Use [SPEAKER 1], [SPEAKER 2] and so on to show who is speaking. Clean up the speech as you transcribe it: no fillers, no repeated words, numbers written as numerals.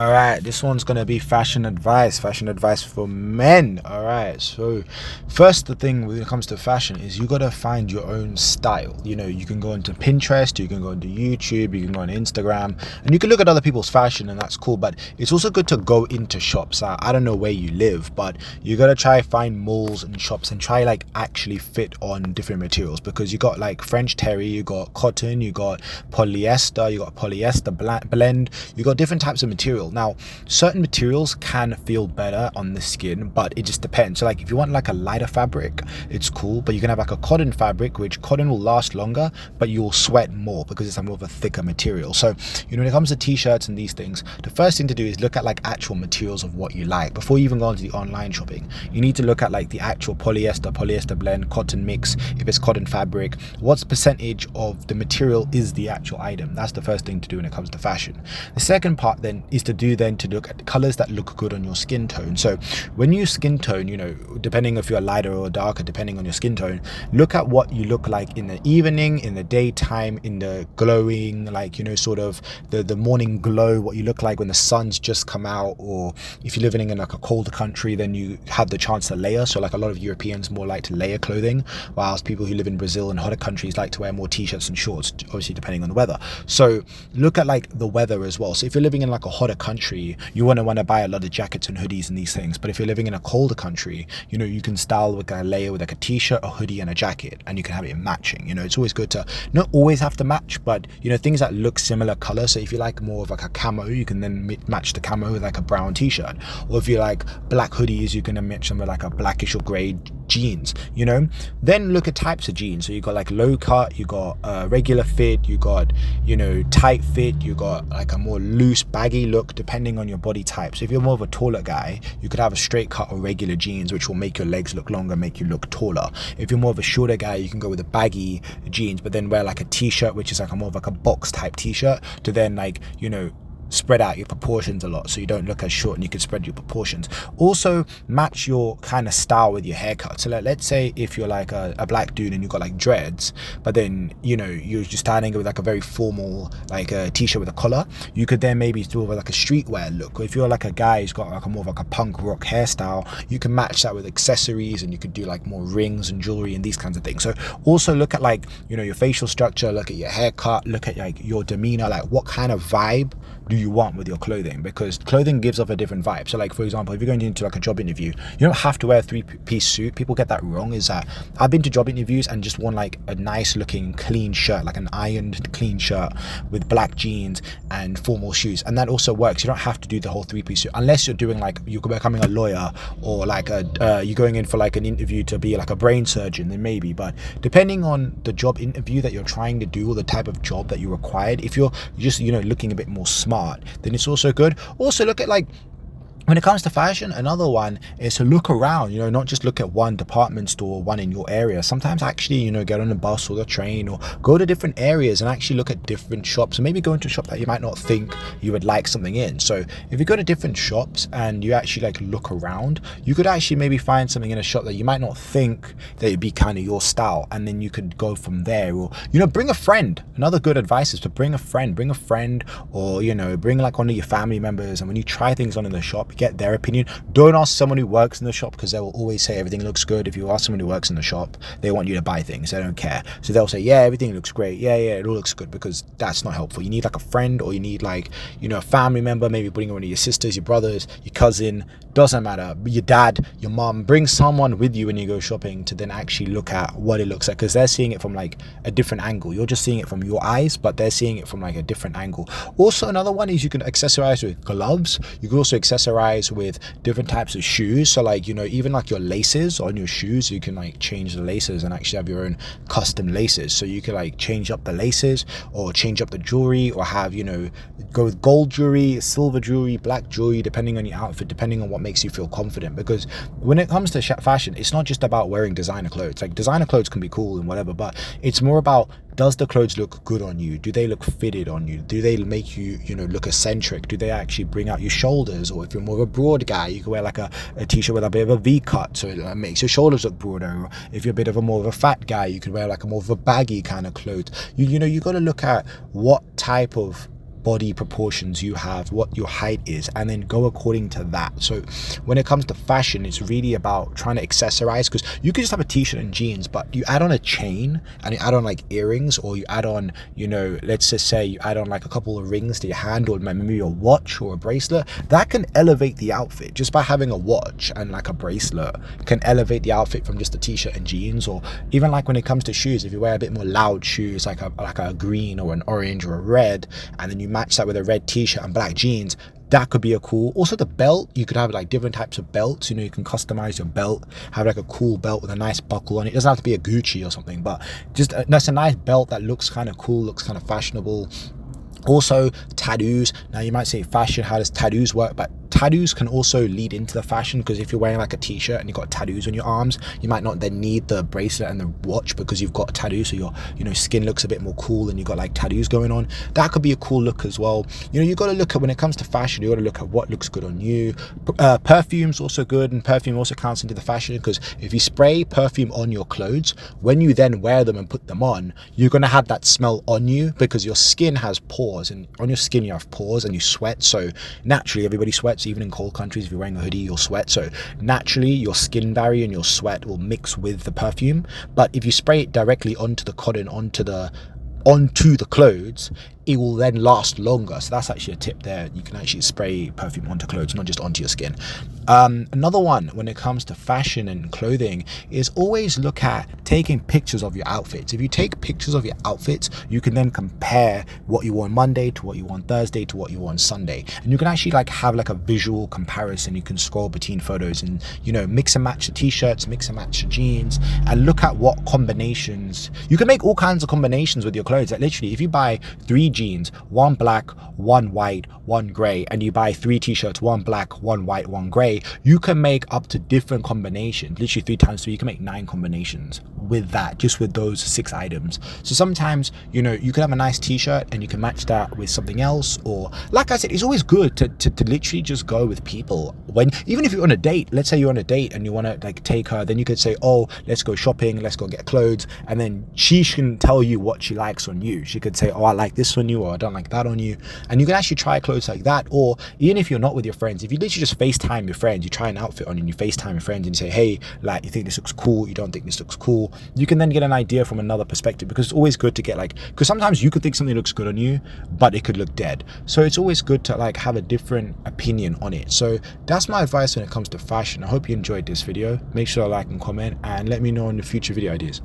[SPEAKER 1] All right, this one's gonna be fashion advice for men. All right, so first, the thing when it comes to fashion is you gotta find your own style. You can go into Pinterest, you can go into YouTube, you can go on Instagram, and you can look at other people's fashion, and that's cool. But it's also good to go into shops. I don't know where you live, but you gotta try find malls and shops and try like actually fit on different materials, because you got like French terry, you got cotton, you got polyester blend, you got different types of material. Now, certain materials can feel better on the skin, but it just depends. So like if you want like a lighter fabric, it's cool, but you can have like a cotton fabric, which cotton will last longer, but you will sweat more because it's a more of a thicker material. So when it comes to t-shirts and these things, the first thing to do is look at like actual materials of what you like before you even go into the online shopping. You need to look at like the actual polyester blend, cotton mix. If it's cotton fabric, what percentage of the material is the actual item? That's the first thing to do when it comes to fashion. The second part then is to look at the colors that look good on your skin tone. So when you skin tone, depending if you're lighter or darker, depending on your skin tone, look at what you look like in the evening, in the daytime, in the glowing, like sort of the morning glow, what you look like when the sun's just come out. Or if you're living in like a colder country, then you have the chance to layer. So like a lot of Europeans more like to layer clothing, whilst people who live in Brazil and hotter countries like to wear more t-shirts and shorts, obviously depending on the weather. So look at like the weather as well. So if you're living in like a hotter country, you want to buy a lot of jackets and hoodies and these things. But if you're living in a colder country, you can style with a layer with like a t-shirt, a hoodie, and a jacket, and you can have it matching. It's always good to not always have to match, but things that look similar color. So if you like more of like a camo, you can then match the camo with like a brown t-shirt. Or if you like black hoodies, you can match them with like a blackish or grey jeans. Then look at types of jeans. So you got like low cut, you got regular fit, you got tight fit, you got like a more loose baggy look depending on your body type. So if you're more of a taller guy, you could have a straight cut or regular jeans, which will make your legs look longer, make you look taller. If you're more of a shorter guy, you can go with a baggy jeans, but then wear like a t-shirt, which is like a more of like a box type t-shirt, to then like spread out your proportions a lot, so you don't look as short and you can spread your proportions. Also match your kind of style with your haircut. So like, let's say if you're like a black dude and you've got like dreads, but then you're just styling it with like a very formal like a t-shirt with a collar, you could then maybe do like a streetwear look. Or if you're like a guy who's got like a more of like a punk rock hairstyle, you can match that with accessories, and you could do like more rings and jewelry and these kinds of things. So also look at like your facial structure, look at your haircut, look at like your demeanor, like what kind of vibe do you want with your clothing, because clothing gives off a different vibe. So like for example, if you're going into like a job interview, you don't have to wear a three-piece suit. People get that wrong. Is that I've been to job interviews and just worn like a nice looking clean shirt, like an ironed clean shirt with black jeans and formal shoes, and that also works. You don't have to do the whole three-piece suit unless you're doing like you're becoming a lawyer, or like you're going in for like an interview to be like a brain surgeon, then maybe. But depending on the job interview that you're trying to do, or the type of job that you required, if you're just looking a bit more smart, then it's also good. Also look at like, when it comes to fashion, another one is to look around, not just look at one department store, one in your area. Sometimes actually, get on a bus or the train, or go to different areas and actually look at different shops, and maybe go into a shop that you might not think you would like something in. So if you go to different shops and you actually like look around, you could actually maybe find something in a shop that you might not think that it'd be kind of your style, and then you could go from there. Or bring a friend. Another good advice is to bring a friend, or bring like one of your family members, and when you try things on in the shop, get their opinion. Don't ask someone who works in the shop, because they will always say everything looks good. If you ask someone who works in the shop, they want you to buy things. They don't care. So they'll say, yeah, everything looks great. Yeah, it all looks good, because that's not helpful. You need like a friend, or you need like, a family member, maybe bring one of your sisters, your brothers, your cousin, doesn't matter, your dad, your mom. Bring someone with you when you go shopping to then actually look at what it looks like, because they're seeing it from like a different angle. You're just seeing it from your eyes, but they're seeing it from like a different angle. Also, another one is you can accessorize with gloves. You can also accessorize with different types of shoes. So like even like your laces on your shoes, you can like change the laces and actually have your own custom laces. So you can like change up the laces, or change up the jewelry, or have go with gold jewelry, silver jewelry, black jewelry, depending on your outfit, depending on what makes you feel confident. Because when it comes to fashion, it's not just about wearing designer clothes. Like designer clothes can be cool and whatever, but it's more about, does the clothes look good on you? Do they look fitted on you? Do they make you look eccentric? Do they actually bring out your shoulders? Or if you're more of a broad guy, you can wear like a t-shirt with a bit of a V cut, so it makes your shoulders look broader. Or if you're a bit of a more of a fat guy, you could wear like a more of a baggy kind of clothes. You got to look at what type of body proportions you have, what your height is, and then go according to that. So when it comes to fashion, it's really about trying to accessorize, because you could just have a t-shirt and jeans, but you add on a chain and you add on like earrings, or you add on, you know, let's just say you add on like a couple of rings to your hand, or maybe a watch or a bracelet. That can elevate the outfit. Just by having a watch and like a bracelet can elevate the outfit from just a t-shirt and jeans. Or even like when it comes to shoes, if you wear a bit more loud shoes, like a green or an orange or a red, and then you match that with a red t-shirt and black jeans, that could be a cool. Also the belt, you could have like different types of belts. You know, you can customize your belt, have like a cool belt with a nice buckle on it. It doesn't have to be a Gucci or something, but just that's a nice belt that looks kind of cool, looks kind of fashionable. Also tattoos. Now you might say fashion, how does tattoos work? But tattoos can also lead into the fashion, because if you're wearing like a t-shirt and you've got tattoos on your arms, you might not then need the bracelet and the watch because you've got a tattoo, so your, you know, skin looks a bit more cool and you've got like tattoos going on. That could be a cool look as well. You know, you got to look at, when it comes to fashion, you got to look at what looks good on you. Perfume's also good, and perfume also counts into the fashion, because if you spray perfume on your clothes, when you then wear them and put them on, you're going to have that smell on you, because your skin has pores, and on your skin you have pores and you sweat. So naturally everybody sweats. Even in cold countries, if you're wearing a hoodie, you'll sweat. So naturally your skin barrier and your sweat will mix with the perfume. But if you spray it directly onto the cotton, onto the clothes, it will then last longer. So that's actually a tip there. You can actually spray perfume onto clothes, not just onto your skin. Another one when it comes to fashion and clothing is always look at taking pictures of your outfits. If you take pictures of your outfits, you can then compare what you wore on Monday to what you wore on Thursday to what you wore on Sunday, and you can actually like have like a visual comparison. You can scroll between photos and, you know, mix and match the t-shirts, mix and match the jeans, and look at what combinations. You can make all kinds of combinations with your clothes. Like literally, if you buy 3 jeans, 1 black, 1 white, 1 gray, and you buy 3 t-shirts, 1 black, 1 white, 1 gray, you can make up to different combinations. Literally 3 times 3, you can make 9 combinations with that, just with those 6 items. So sometimes, you know, you could have a nice t-shirt and you can match that with something else. Or like I said, it's always good to literally just go with people. When, even if you're on a date, let's say you're on a date and you want to like take her, then you could say, oh, let's go shopping, let's go get clothes, and then she can tell you what she likes on you. She could say, oh, I like this on you, or I don't like that on you. And you can actually try clothes like that. Or even if you're not with your friends, if you literally just FaceTime your friends, you try an outfit on and you FaceTime your friends and you say, hey, like, you think this looks cool, you don't think this looks cool, you can then get an idea from another perspective. Because it's always good to get like, because sometimes you could think something looks good on you, but it could look dead. So it's always good to like have a different opinion on it. So that's my advice when it comes to fashion. I hope you enjoyed this video. Make sure to like and comment, and let me know on the future video ideas.